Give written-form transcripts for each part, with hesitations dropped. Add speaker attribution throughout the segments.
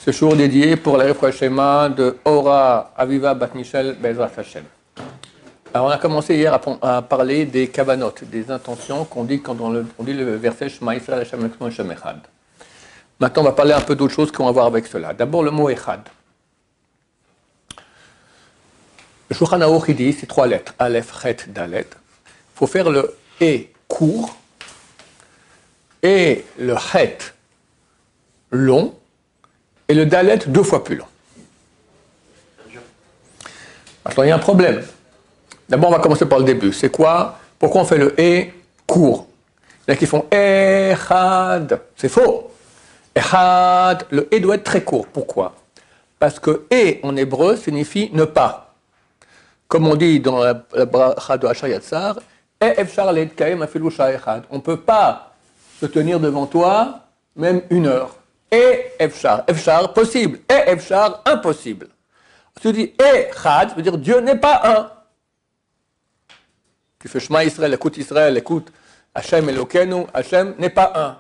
Speaker 1: Ce jour dédié pour la Refoua Shema de Ora Aviva Bat Michel Bezrat Hashem. Alors on a commencé hier à parler des kavanot, des intentions qu'on dit quand on dit le verset Shema Yisrael Hashem Elokeinu Hashem Echad. Maintenant on va parler un peu d'autres choses qui ont à voir avec cela. D'abord le mot Echad. Le Shulchan Aruch il dit, c'est 3 lettres, Aleph, Chet, Dalet. Il faut faire le E court et le Chet long et le Dalet 2 fois plus long. Alors il y a un problème. D'abord on va commencer par le début. C'est quoi? Pourquoi on fait le E court? Il y en a qui font Echad. C'est faux. Echad, le E doit être très court. Pourquoi? Parce que E en hébreu signifie ne pas. Comme on dit dans la bracha de Asher Yatzar, on ne peut pas se tenir devant toi même 1 heure. Efchar, possible. Efchar, impossible. Tu dis Echad, ça veut dire Dieu n'est pas un. Tu fais Shema Israël, écoute Hashem Elokeinu, Hashem n'est pas un.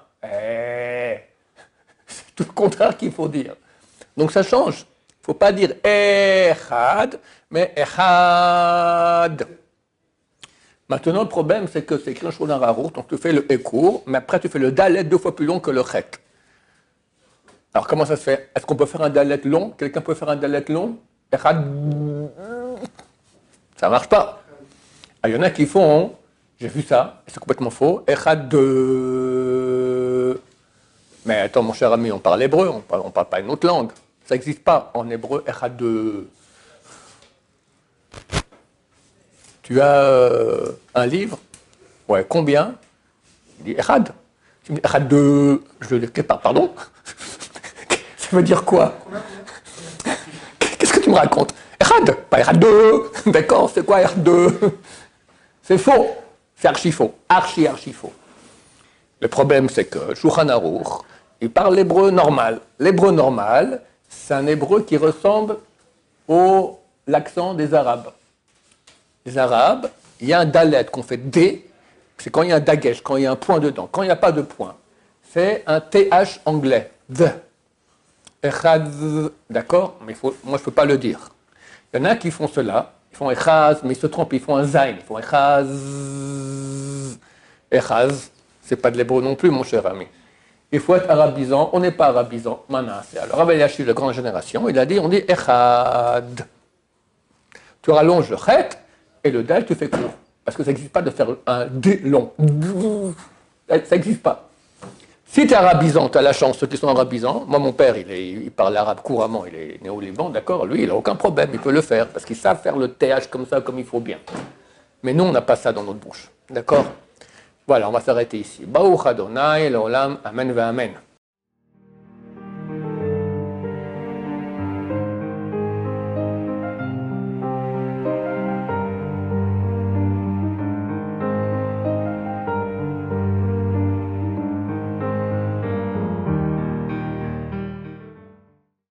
Speaker 1: C'est tout le contraire qu'il faut dire. Donc ça change. Il ne faut pas dire Echad, mais Echad. Maintenant, le problème, c'est que c'est écrit en Shulchan Aruch, donc tu fais le E court, mais après tu fais le Dalet 2 fois plus long que le Chet. Alors comment ça se fait? Est-ce qu'on peut faire un Dalet long? Quelqu'un peut faire un Dalet long? Echad. Ça ne marche pas. Il y en a qui font, j'ai vu ça, c'est complètement faux, Echad 2. Mais attends mon cher ami, on parle hébreu, on parle pas une autre langue. Ça n'existe pas en hébreu, Echad 2. Tu as un livre? Ouais, combien? Il dit Echad. Tu me dis Echad 2. Je lui dis, pardon? Ça veut dire quoi? Qu'est-ce que tu me racontes? Echad, pas Echad 2. D'accord, c'est quoi Echad 2? C'est faux. C'est archi faux. Archi faux. Le problème, c'est que Shulchan Aruch, il parle l'hébreu normal. L'hébreu normal, c'est un hébreu qui ressemble à l'accent des Arabes. Les Arabes, il y a un dalet qu'on fait D, c'est quand il y a un dagesh, quand il y a un point dedans. Quand il n'y a pas de point, c'est un TH anglais. The. Echad, d'accord? Mais moi, je ne peux pas le dire. Il y en a qui font cela, ils font echaz, mais ils se trompent, ils font un zayn, ils font echaz. Echaz, c'est pas de l'hébreu non plus, mon cher ami. Il faut être arabisant, on n'est pas arabisant, manassé. Alors, Rabbi Eliashib, la grande génération, il a dit, on dit echad. Tu rallonges le chet, et le dal, tu fais court. Parce que ça n'existe pas de faire un D long. Ça n'existe pas. Si tu es arabisant, tu as la chance, ceux qui sont arabisants. Moi, mon père, il parle arabe couramment, il est né au Liban, d'accord? Lui, il n'a aucun problème, il peut le faire, parce qu'ils savent faire le TH comme ça, comme il faut bien. Mais nous, on n'a pas ça dans notre bouche, d'accord? Voilà, on va s'arrêter ici. Baruch Adonai, l'olam, amen ve amen.